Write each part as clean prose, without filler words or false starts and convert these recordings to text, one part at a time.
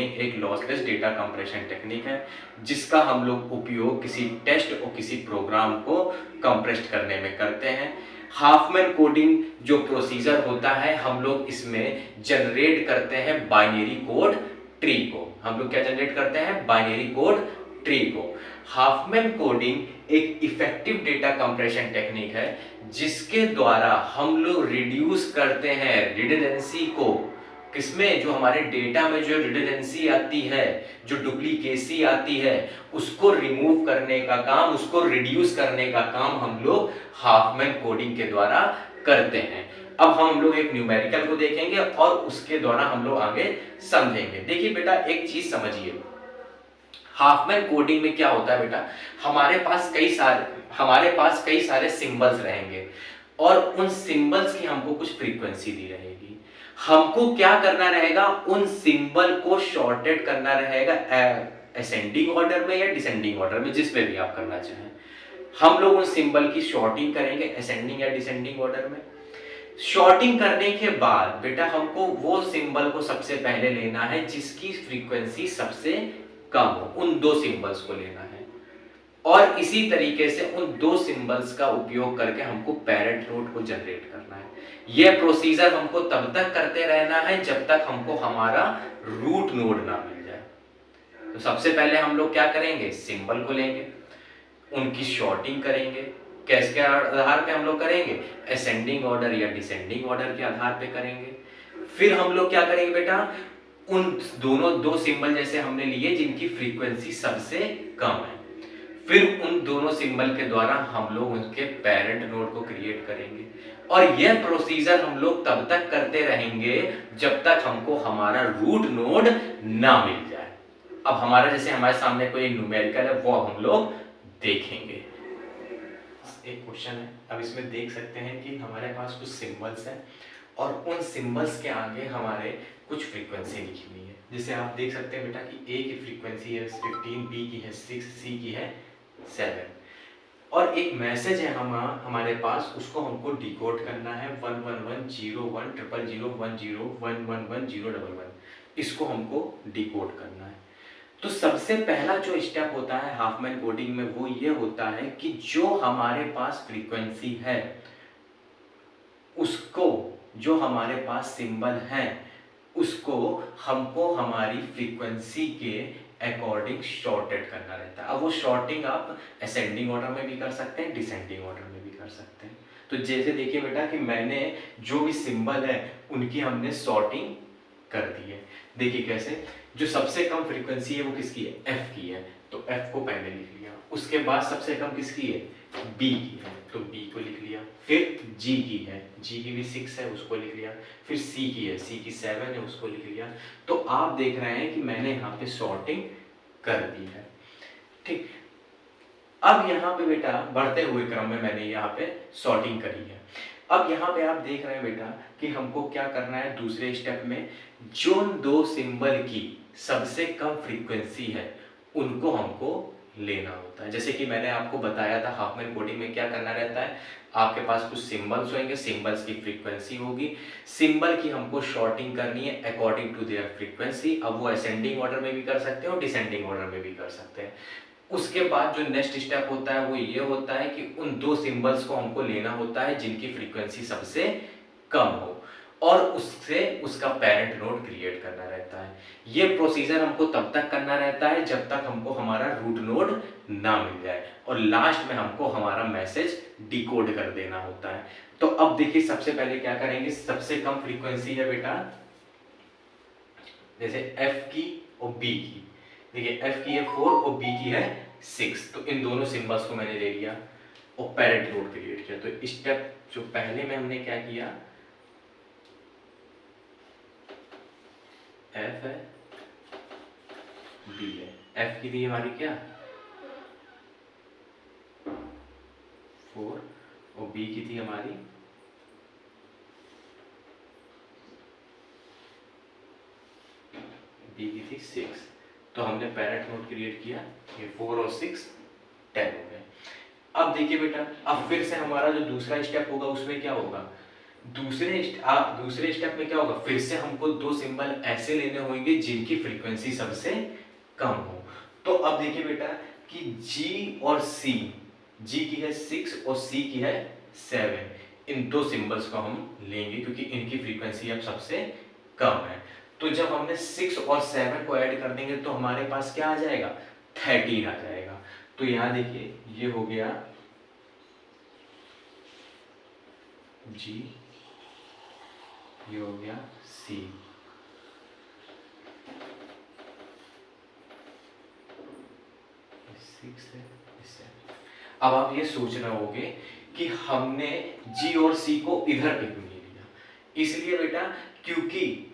Coding एक lossless data compression technique है जिसका हम लोग उपयोग किसी टेस्ट और किसी प्रोग्राम को कंप्रेस करने में करते हैं। हाफमैन कोडिंग जो प्रोसीजर होता है, हम लोग इसमें जनरेट करते हैं बाइनरी कोड ट्री को। हम लोग क्या जनरेट करते हैं? बाइनरी कोड ट्री को। हाफमैन कोडिंग एक इफेक्टिव डेटा कंप्रेशन टेक्निक है जिसके द्वारा हम लोग रिड्यूस करते हैं रिडंडेंसी को। किसमें? जो हमारे डेटा में जो रिडंडेंसी आती है, जो डुप्लीकेसी आती है, उसको रिमूव करने का काम, उसको रिड्यूस करने का काम हम लोग हाफमैन कोडिंग के द्वारा करते हैं। अब हम लोग एक न्यूमेरिकल को देखेंगे और उसके द्वारा हम लोग आगे समझेंगे। देखिए बेटा, एक चीज समझिए, हाफमैन कोडिंग में क्या होता है बेटा, हमारे पास कई सारे सिंबल्स रहेंगे और उन सिंबल्स की हमको कुछ फ्रीक्वेंसी दी रहेगी। हमको क्या करना रहेगा? उन सिंबल को शॉर्टेड करना रहेगा असेंडिंग ऑर्डर में या डिसेंडिंग ऑर्डर में, जिसमें भी आप करना चाहें। हम लोग उन सिंबल की शॉर्टिंग करेंगे असेंडिंग या डिसेंडिंग ऑर्डर में। शॉर्टिंग करने के बाद बेटा हमको वो सिंबल को सबसे पहले लेना है जिसकी फ्रीक्वेंसी सबसे कम हो, उन दो सिंबल्स को लेना है और इसी तरीके से उन दो सिंबल्स का उपयोग करके हमको पैरेंट नोड को जनरेट करना है। यह प्रोसीजर हमको तब तक करते रहना है जब तक हमको हमारा रूट नोड ना मिल जाए। तो सबसे पहले हम लोग क्या करेंगे? सिंबल को लेंगे, उनकी शॉर्टिंग करेंगे। किसके आधार पे हम लोग करेंगे? असेंडिंग ऑर्डर या डिसेंडिंग ऑर्डर के आधार पे करेंगे। फिर हम लोग क्या करेंगे बेटा? उन दो सिंबल जैसे हमने लिए जिनकी फ्रीक्वेंसी सबसे कम है, फिर उन दोनों सिंबल के द्वारा हम लोग उनके पेरेंट नोड को क्रिएट करेंगे और यह प्रोसीजर हम लोग तब तक करते रहेंगे जब तक हमको हमारा रूट नोड ना मिल जाए। अब हमारा जैसे हमारे सामने कोई न्यूमेरिकल है वो हम लोग देखेंगे। एक क्वेश्चन है, अब इसमें देख सकते हैं कि हमारे पास कुछ सिंबल्स हैं और उन सिंबल्स के आगे हमारे कुछ फ्रीक्वेंसी लिखी हुई है। जैसे आप देख सकते हैं बेटा कि ए की फ्रीक्वेंसी है 15, बी की है 6, सी की है 7 और एक मैसेज है हमारे पास, उसको हमको डिकोड करना है 11101001011011111, इसको हमको डिकोड करना है। तो सबसे पहला जो स्टेप होता है हाफमैन कोडिंग में वो ये होता है कि जो हमारे पास फ्रीक्वेंसी है उसको, जो हमारे पास सिंबल है उसको हमको हमारी फ्रीक्वेंसी के अकॉर्डिंग शॉर्टेड करना रहता है। अब वो शॉर्टिंग आप असेंडिंग ऑर्डर में भी कर सकते हैं, डिसेंडिंग ऑर्डर में भी कर सकते हैं। तो जैसे देखिए बेटा कि मैंने जो भी सिंबल है उनकी हमने सॉर्टिंग कर दी है। देखिए कैसे, जो सबसे कम फ्रीक्वेंसी है वो किसकी है? एफ की है, तो एफ को पहले लिख लिया। उसके बाद सबसे कम किसकी है? बी की है, तो बी को लिख लिया। फिर जी की है, जी की भी 6 है, उसको लिख लिया। फिर सी की है, सी की 7 है, उसको लिख लिया। तो आप देख रहे हैं कि मैंने यहाँ पे सॉर्टिंग कर दी है। ठीक, अब यहाँ पे बेटा बढ़ते हुए क्रम में मैंने यहाँ पे सॉर्टिंग करी है। अब यहाँ पे आप देख रहे हैं बेटा कि हमको क्या करना है दूसरे स्टेप में, जो दो सिंबल की सबसे कम फ्रीक्वेंसी है उनको हमको लेना होता है। जैसे कि मैंने आपको बताया था हाफमैन कोडिंग में क्या करना रहता है, आपके पास कुछ सिंबल्स होंगे, सिंबल्स की फ्रीक्वेंसी होगी, सिंबल की हमको शॉर्टिंग करनी है अकॉर्डिंग टू देयर फ्रीक्वेंसी। अब वो असेंडिंग ऑर्डर में भी कर सकते हैं और डिसेंडिंग ऑर्डर में भी कर सकते हैं। उसके बाद जो नेक्स्ट स्टेप होता है वो ये होता है कि उन दो सिंबल्स को हमको लेना होता है जिनकी फ्रीक्वेंसी सबसे कम हो और उससे उसका पेरेंट नोड क्रिएट करना रहता है। ये प्रोसीजर हमको तब तक करना रहता है जब तक हमको हमारा रूट नोड ना मिल जाए और लास्ट में हमको हमारा मैसेज डिकोड कर देना होता है। तो अब देखिए सबसे पहले क्या करेंगे, सबसे कम फ्रीक्वेंसी है बेटा जैसे एफ की और बी की। देखिए एफ की है 4 और बी की है 6, तो इन दोनों सिंबल्स को मैंने ले लिया और पेरेंट नोड क्रिएट किया। तो स्टेप जो पहले में हमने क्या किया, एफ है, बी है, एफ की थी हमारी क्या 4 और बी की थी हमारी बी की थी 6। तो हमने पेरेंट नोड क्रिएट किया, ये 4 और 6 10 हो गए। अब देखिए बेटा, अब फिर से हमारा जो दूसरा स्टेप होगा उसमें क्या होगा, दूसरे स्टेप में क्या होगा, फिर से हमको दो सिंबल ऐसे लेने होंगे जिनकी फ्रीक्वेंसी सबसे कम हो। तो अब देखिए बेटा कि G और C, G की है 6 और C की है 7, इन दो सिंबल्स को हम लेंगे क्योंकि इनकी फ्रीक्वेंसी अब सबसे कम है। तो जब हमने 6 और 7 को ऐड कर देंगे तो हमारे पास क्या आ जाएगा, 13 आ जाएगा। तो यहां देखिए ये हो गया G, ये हो गया C। अब आप ये सोच रहे होगे कि हमने G और C को इधर पे क्यों नहीं लिया। इसलिए बेटा क्योंकि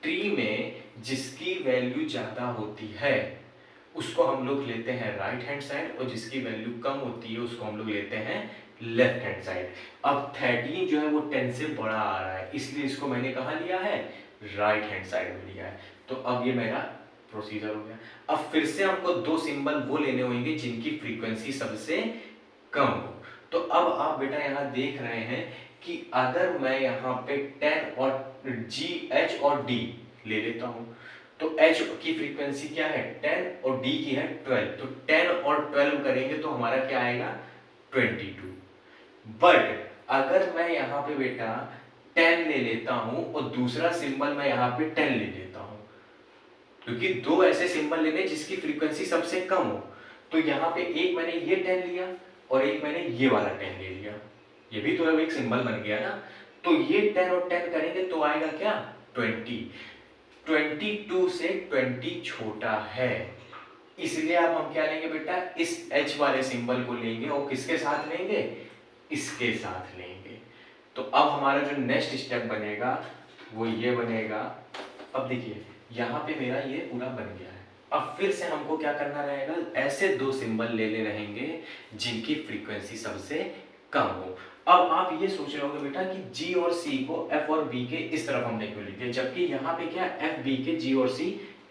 ट्री में जिसकी वैल्यू ज्यादा होती है उसको हम लोग लेते हैं राइट हैंड साइड, और जिसकी वैल्यू कम होती है उसको हम लोग लेते हैं लेफ्ट हैंड साइड। अब 13 जो है वो 10 से बड़ा आ रहा है, इसलिए इसको मैंने कहाँ लिया है, राइट हैंड साइड में लिया है। तो अब ये मेरा प्रोसीजर हो गया। अब फिर से हमको दो सिंबल वो लेने होंगे जिनकी फ्रीक्वेंसी सबसे कम हो। तो अब आप बेटा यहाँ देख रहे हैं कि अगर मैं यहाँ पे 10 और G, H और D ले लेता हूँ तो H की फ्रीक्वेंसी क्या है 10 और D की है 12, तो 10 और 12 करेंगे तो हमारा क्या आएगा 22। बट अगर मैं यहाँ पे बेटा 10 ले लेता हूँ और दूसरा सिंबल मैं यहाँ पे 10 ले लेता हूँ, क्योंकि दो ऐसे सिंबल लेने जिसकी फ्रीक्वेंसी सबसे कम हो, तो यहाँ पे एक मैंने ये 10 लिया और एक मैंने ये वाला 10 ले लिया, ये भी तो अब एक सिंबल बन गया ना। तो ये 10 और 10 करेंगे तो आएगा क्या 20। 22 से 20 छोटा है, इसलिए अब हम क्या लेंगे बेटा, इस H वाले सिंबल को लेंगे और किसके साथ लेंगे, इसके साथ लेंगे। तो अब हमारा जो नेक्स्ट स्टेप बनेगा वो ये बनेगा। अब देखिए यहाँ पे मेरा ये पूरा बन गया है। अब फिर से हमको क्या करना रहेगा, ऐसे दो सिंबल लेने रहेंगे जिनकी फ्रीक्वेंसी सबसे कम हो। अब आप ये सोच रहे होंगे बेटा कि G और C को F और B के इस तरफ हमने क्यों लिख दिया, जबकि यहाँ पे क्या F B के G और C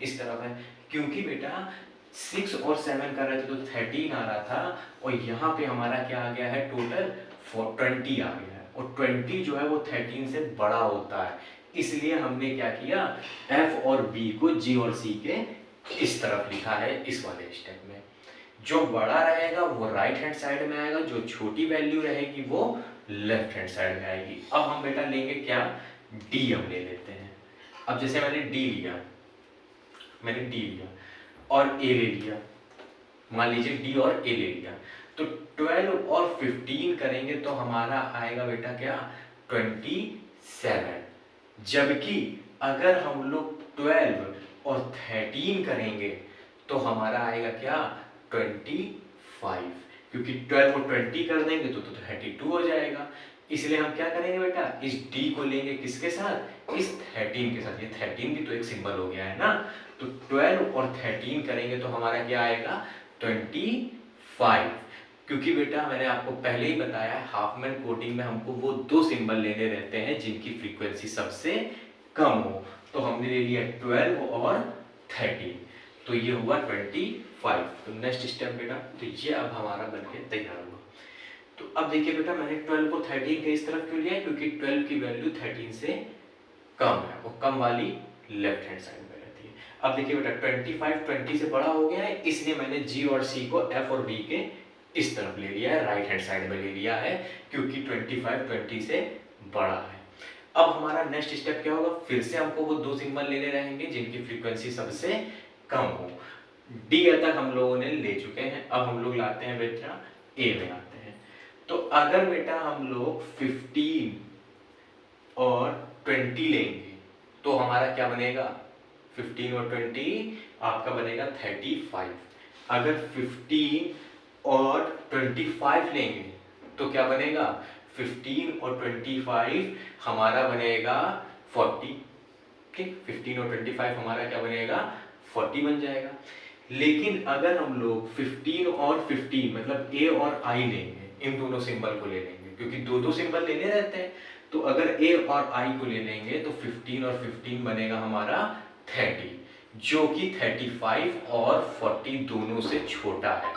इस तरफ है, क्योंकि बेटा 6 और 7 कर रहे थे तो 13 आ रहा था और यहाँ पे हमारा क्या आ गया है टोटल 20 आ गया है, और 20 जो है वो 13 से बड़ा होता है, इसलिए हमने क्या किया F और B को G और C के इस तरफ लिखा है इस वाले स्टेप में। जो बड़ा रहेगा वो राइट हैंड साइड में आएगा, जो छोटी वैल्यू रहेगी वो लेफ्ट हैंड साइड में आएगी। अब हम बेटा लेंगे क्या, D हम ले लेते हैं। अब जैसे मैंने D लिया और A ले लिया, मान लीजिए D और A ले लिया, तो 12 और 15 करेंगे तो हमारा आएगा बेटा क्या 27। जबकि अगर हम लोग 12 और 13 करेंगे तो हमारा आएगा क्या 25, क्योंकि 12 को 20 कर देंगे तो 32 हो जाएगा। इसलिए हम क्या करेंगे बेटा, इस D को लेंगे किसके साथ, इस 13 के साथ। ये 13 भी तो एक सिंबल हो गया है ना, तो 12 और 13 करेंगे तो हमारा क्या आएगा 25, क्योंकि बेटा मैंने आपको पहले ही बताया हाफमैन कोडिंग में हमको वो दो सिंबल लेने रहते हैं जिनकी फ्रीक्वेंसी सबसे कम हो। तो हमने ले लिया 12 और 13, तो ये हुआ 25। तो नेक्स्ट स्टेप बेटा, तो ये अब हमारा बनके तैयार हुआ। तो अब देखिए बेटा मैंने 12 को 13 के इस तरफ क्यों लिया, क्योंकि 12 की वैल्यू 13 से कम है, वो कम वाली लेफ्ट हैंड साइड में रहती है। अब देखिए बेटा 25 20 से बड़ा हो गया है, इसलिए मैंने G और C को F और B के इस तरफ ले लिया है, राइट हैंड साइड में ले लिया है, क्योंकि 25 20 से बड़ा है। अब हमारा नेक्स्ट स्टेप क्या होगा, फिर से हमको वो दो सिंबल लेने रहेंगे जिनकी फ्रीक्वेंसी सबसे कम हो। D तक हम लोगों ने ले चुके हैं, अब हम लोग लाते हैं बेटा A में आते हैं। तो अगर बेटा हम लोग 15 और 20 लेंगे तो हमारा क्या बनेगा, 15 और 20 आपका बनेगा 35। अगर 15 और 25 लेंगे तो क्या बनेगा, 15 और 25 हमारा बनेगा 40। ठीक, 15 और 25 हमारा क्या बनेगा 40 बन जाएगा। लेकिन अगर हम लोग 15 और 15 मतलब A और I लेंगे, इन दोनों सिंबल को ले लेंगे, क्योंकि दो दो सिंबल लेने रहते हैं, तो अगर A और I को ले लेंगे तो 15 और 15 बनेगा हमारा 30, जो कि 35 और 40 दोनों से छोटा है।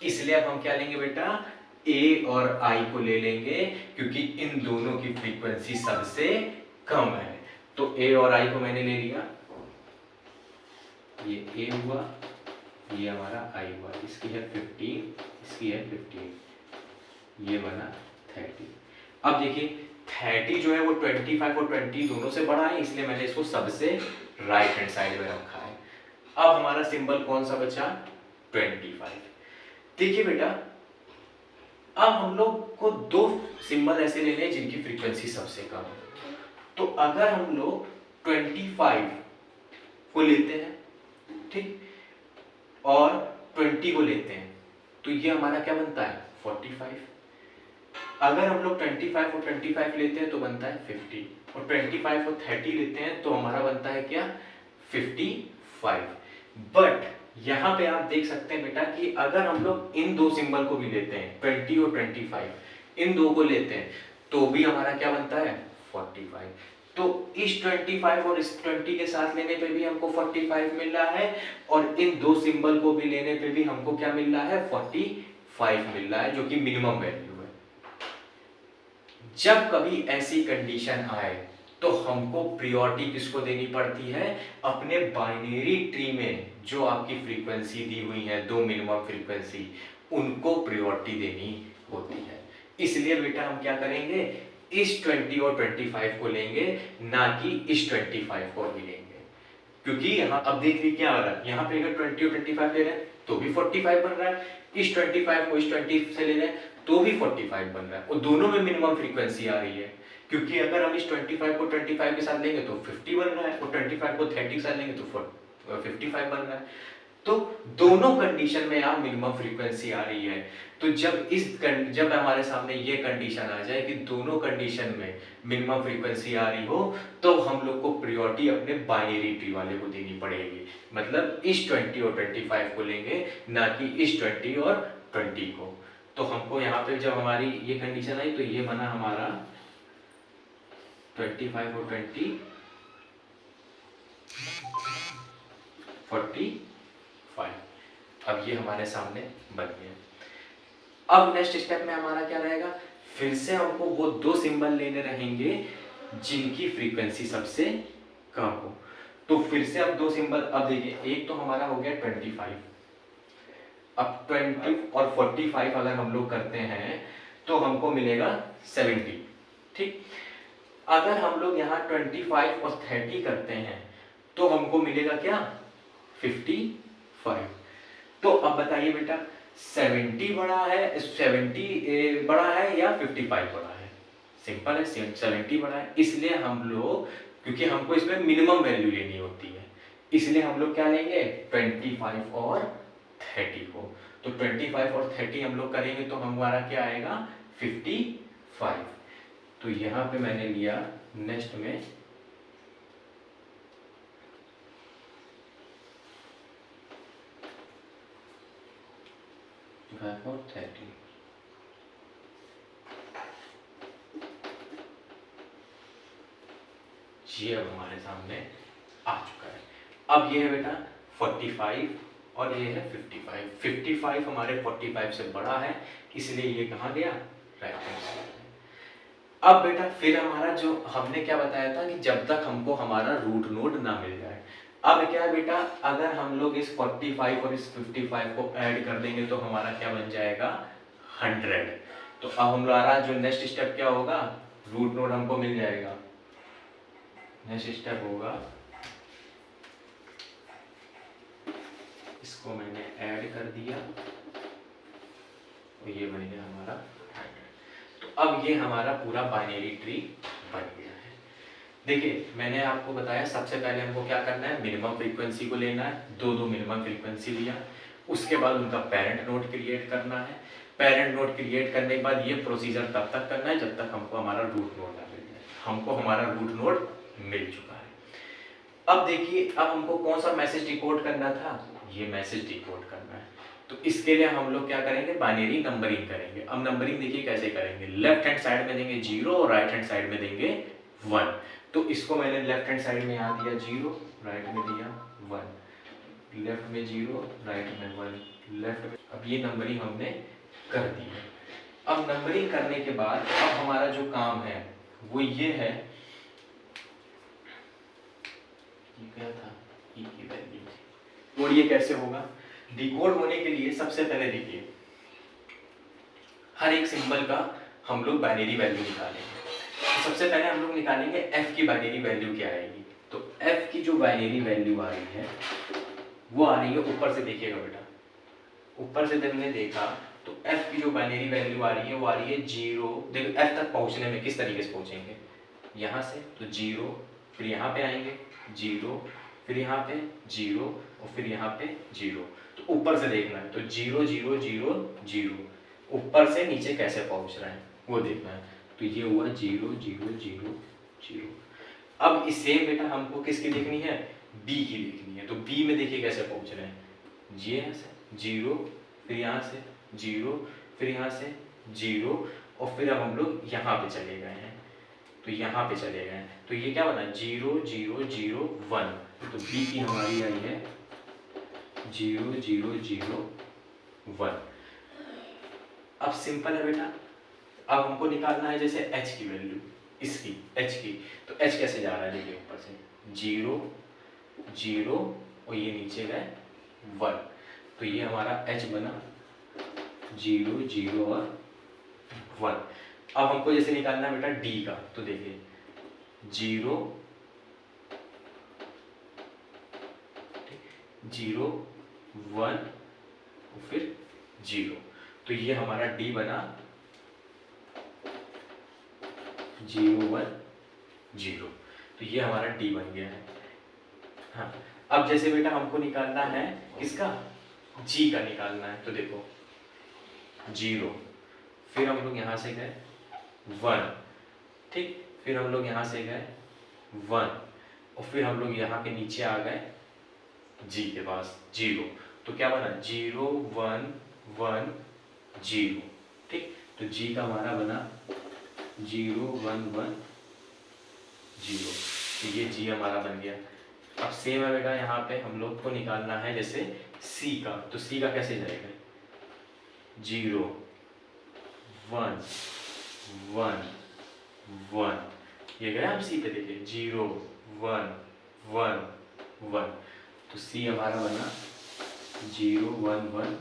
इसलिए अब हम क्या लेंगे बेटा, ए और आई को ले लेंगे क्योंकि इन दोनों की फ्रीक्वेंसी सबसे कम है। तो ए और आई को मैंने ले लिया, ये ए हुआ, ये हमारा आई हुआ, इसकी है 15, इसकी है 15, ये बना 30। अब देखिए 30 जो है वो 25 और 20 दोनों से बड़ा है, इसलिए मैंने इसको सबसे राइट हैंड साइड में रखा है। अब हमारा सिंबल कौन सा बचा? 25। देखिए बेटा, अब हम लोग को दो सिंबल ऐसे लेने हैं जिनकी फ्रीक्वेंसी सबसे कम है। तो अगर हम लोग 25 को लेते हैं, ठीक, और 20 को लेते हैं, तो ये हमारा क्या बनता है? 45। अगर हम लोग 25 और 25 लेते हैं तो बनता है 50, और 25 और 30 लेते हैं तो हमारा बनता है क्या? 55। बट यहाँ पे आप देख सकते हैं बेटा कि अगर हम लोग इन दो सिंबल को भी लेते हैं, 20 और 25, इन दो को लेते हैं तो भी हमारा क्या बनता है? 45। तो इस 25 और इस 20 के साथ लेने पे भी हमको 45 मिल रहा है, और इन दो सिंबल को भी लेने पे भी हमको क्या मिल रहा है? 45 मिल रहा है, जो कि मिनिमम वैल्यू है। जब कभी ऐसी कंडीशन आए तो हमको प्रायोरिटी किसको देनी पड़ती है? अपने बाइनरी ट्री में जो आपकी फ्रीक्वेंसी दी हुई है, दो मिनिमम फ्रीक्वेंसी, उनको प्रायोरिटी देनी होती है। इसलिए बेटा हम क्या करेंगे? इस 20 और 25 को लेंगे, ना कि इस 25 को ही लेंगे, क्योंकि यहाँ अब देखिए क्या हो रहा है, यहाँ पे अगर 20 और 25 ले रहे हैं तो भी 45 बन रहा है, इस 25 को इस 20 से ले रहे हैं तो भी 45 बन रहा है, और दोनों में मिनिमम फ्रीक्वेंसी आ रही है। क्योंकि अगर हम इस 25 को 25 के साथ लेंगे तो 50 बन रहा है, और 25 को 30 के साथ लेंगे तो 55 बन रहा है। तो दोनों कंडीशन में यहाँ मिनिमम फ्रीक्वेंसी आ रही है। तो जब हमारे सामने ये कंडीशन आ जाए कि दोनों कंडीशन में मिनिमम फ्रीक्वेंसी आ रही हो, तो हम लोग को प्रायोरिटी अपने बाइनरी ट्री वाले को देनी पड़ेगी। मतलब इस 20 और 25 को लेंगे, ना कि इस 20 और 20 को। तो हमको यहाँ पे जब हमारी ये कंडीशन आई तो ये बना हमारा 25 और 20 45। अब ये हमारे सामने बन गया। अब नेक्स्ट स्टेप में हमारा क्या रहेगा? फिर से हमको वो दो सिंबल लेने रहेंगे जिनकी फ्रीक्वेंसी सबसे कम हो। तो फिर से अब दो सिंबल, अब देखिए एक तो हमारा हो गया 25, अब 20 और 45 अगर हम लोग करते हैं तो हमको मिलेगा 70, ठीक। अगर हम लोग यहाँ 25 और 30 करते हैं तो हमको मिलेगा क्या? 55। तो अब बताइए बेटा, 70 बड़ा है, 70 बड़ा है या 55 बड़ा है? सिंपल है, 70 बड़ा है। इसलिए हम लोग, क्योंकि हमको इसमें मिनिमम वैल्यू लेनी होती है, इसलिए हम लोग क्या लेंगे? 25 और 30 को। तो 25 और 30 हम लोग करेंगे तो हमारा क्या आएगा? 55। तो यहाँ पे मैंने लिया नेक्स्ट में 25 और 30। ये अब हमारे सामने आ चुका है। अब ये है बेटा 45 और ये है 55। 55 हमारे 45 से बड़ा है, इसलिए ये कहाँ गया? राइट हैंड साइड में। अब बेटा फिर हमारा जो हमने क्या बताया था कि जब तक हमको हमारा रूट नोड ना मिल जाए। अब क्या है बेटा, अगर हम लोग इस 45 और इस 55 को ऐड कर देंगे तो हमारा क्या बन जाएगा? 100। तो अब हमारा जो नेक्स्ट स्टेप क्या होगा? रूट नोड हमको मिल जाएगा। नेक्स्ट स्टेप होगा, इसको मैंने ऐड कर दिया और ये बन गया हमारा 100। तो अब ये हमारा पूरा बाइनरी ट्री बन गया है। देखिए मैंने आपको बताया सबसे पहले हमको क्या करना है? मिनिमम फ्रीक्वेंसी को लेना है, दो मिनिमम फ्रीक्वेंसी लिया, उसके बाद उनका पेरेंट नोड क्रिएट करना है। पेरेंट नोड क्रिएट करने के बाद ये प्रोसीजर तब तक करना है जब तक हमको हमारा रूट नोड ना मिल जाए। हमको हमारा रूट नोड मिल चुका है। अब देखिए, अब हमको कौन सा मैसेज डिकोड करना था? ये मैसेज डिकोड करना है। तो इसके लिए हम लोग क्या करेंगे? बाइनरी नंबरिंग करेंगे। अब नंबरिंग देखिए कैसे करेंगे। लेफ्ट हैंड साइड में देंगे 0 और राइट हैंड साइड में देंगे 1। तो इसको मैंने लेफ्ट हैंड साइड में यहाँ दिया 0, राइट में दिया 1, लेफ्ट में 0, राइट में 1, लेफ्ट में। अब ये नंबरिंग हमने कर दी है। अब नंबरिंग करने के बाद अब हमारा जो काम है वो ये है, ये क्या था, ई की वैल्यू। और ये कैसे होगा, डिकोड होने के लिए सबसे पहले देखिए हर एक सिंबल का हम लोग बाइनरी वैल्यू निकालेंगे। तो सबसे पहले हम लोग निकालेंगे एफ की बाइनरी वैल्यू क्या आएगी। तो एफ की जो बाइनरी वैल्यू आ रही है वो आ रही है, ऊपर से देखिएगा बेटा, ऊपर से जब हमने देखा तो एफ की जो बाइनरी वैल्यू आ रही है वो आ रही है 0। देखो एफ तक पहुंचने में किस तरीके से पहुंचेंगे, यहाँ से तो 0, फिर यहाँ पे आएंगे 0, फिर यहाँ पे 0 और फिर यहाँ पे 0। तो ऊपर से देखना है तो 0 0 0 0, ऊपर से नीचे कैसे पहुंच रहा है वो देखना है। तो ये हुआ 0 0 0 0। अब इस सेम बेटा हमको किसकी देखनी है, बी की देखनी है। तो बी में देखिए कैसे पहुंच रहे हैं, ये ऐसे 0, फिर यहाँ से 0, फिर यहाँ से 0 और फिर अब हम लोग यहाँ पे चले गए हैं, तो यहाँ पे चले गए हैं। तो ये क्या बना 0 0 0 1। तो बी की हमारी आई है 0 0 0 1। अब सिंपल है बेटा, अब हमको निकालना है जैसे h की वैल्यू, इसकी h की। तो h कैसे जा रहा है देखिए, ऊपर से 0 0 और ये नीचे गए 1। तो ये हमारा h बना 0 0 और 1। अब हमको जैसे निकालना है बेटा d का, तो देखिए 0 0 1 और फिर 0। तो ये हमारा d बना 0 1 0। तो ये हमारा d बन गया है। हाँ, अब जैसे बेटा हमको निकालना है किसका, g का निकालना है। तो देखो 0, फिर हम लोग यहाँ से गए 1, ठीक, फिर हम लोग यहाँ से गए 1 और फिर हम लोग यहाँ के नीचे आ गए g के पास 0। तो क्या बना 0 1 1 0, ठीक। तो g का हमारा बना 0 1 1 0। तो ये g हमारा बन गया। अब सेम है बेटा, यहाँ पे हम लोग को निकालना है जैसे c का। तो c का कैसे जाएगा 0 1 1 1। ये गया हम c पे, देखिए 0 1 1 1। तो c हमारा बना 0 1 1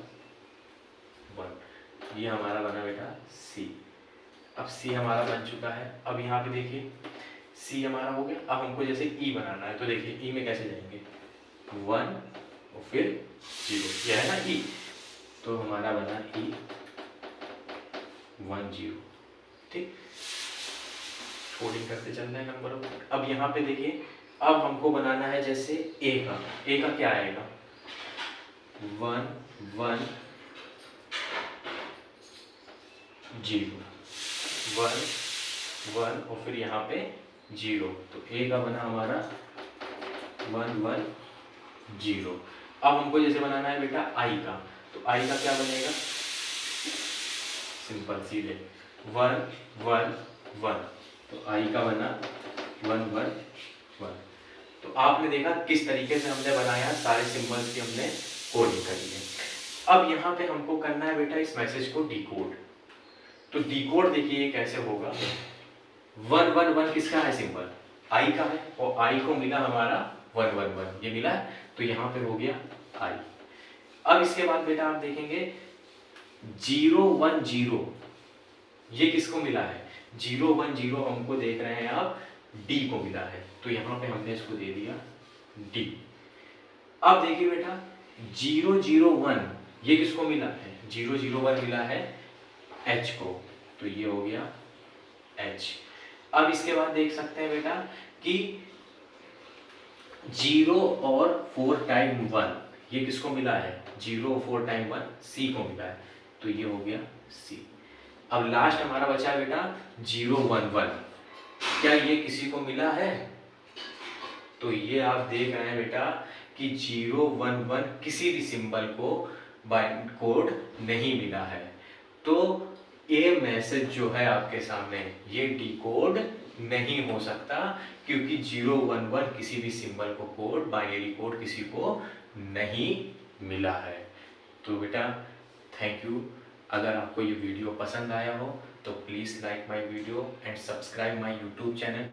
1। ये हमारा बना बेटा c। अब c हमारा बन चुका है। अब यहाँ पे देखिए c हमारा हो गया। अब हमको जैसे e बनाना है, तो देखिए e में कैसे जाएंगे 1 और फिर 0, यह है ना e। तो हमारा बना e 1 0, ठीक। कोडिंग करते चल रहे हैं नंबर। अब यहाँ पे देखिए, अब हमको बनाना है जैसे a का। a का क्या आएगा 1 1 0 1 1 और फिर यहाँ पे 0। तो a का बना हमारा 1 1 0। अब हमको जैसे बनाना है बेटा i का। तो i का क्या बनेगा, सिंपल सीधे 1 1 1। तो i का बना 1 1 1। तो आपने देखा किस तरीके से हमने बनाया, सारे सिंबल्स की हमने कोडिंग करी है। अब यहाँ पे हमको करना है बेटा इस मैसेज को डिकोड। तो डिकोड देखिए कैसे होगा, 1 1 1 किसका है सिंबल, i का है, और i को मिला हमारा 1 1 1, ये मिला है। तो यहाँ पे हो गया i। अब इसके बाद बेटा आप देखेंगे 0 1 0, ये किसको मिला है 0 1 0, हमको देख रहे हैं आप d को मिला है। तो यहाँ पे हमने इसको दे दिया d। अब देखिए बेटा 0 0 1, ये किसको मिला है 0 0 1 मिला है h को। तो ये हो गया h। अब इसके बाद देख सकते हैं बेटा कि 0 और 4 टाइम 1, ये किसको मिला है 0 और 4 टाइम 1 c को मिला है। तो ये हो गया c। अब लास्ट हमारा बचा बेटा 0 1 1, क्या ये किसी को मिला है। तो ये आप देख रहे हैं बेटा कि 0 1 1 किसी भी सिंबल को बाइंड कोड नहीं मिला है। तो ये मैसेज जो है आपके सामने, ये डिकोड नहीं हो सकता, क्योंकि 0 1 1 किसी भी सिंबल को कोड, बाइनरी कोड किसी को नहीं मिला है। तो बेटा थैंक यू। अगर आपको ये वीडियो पसंद आया हो तो please like my video and subscribe my YouTube channel.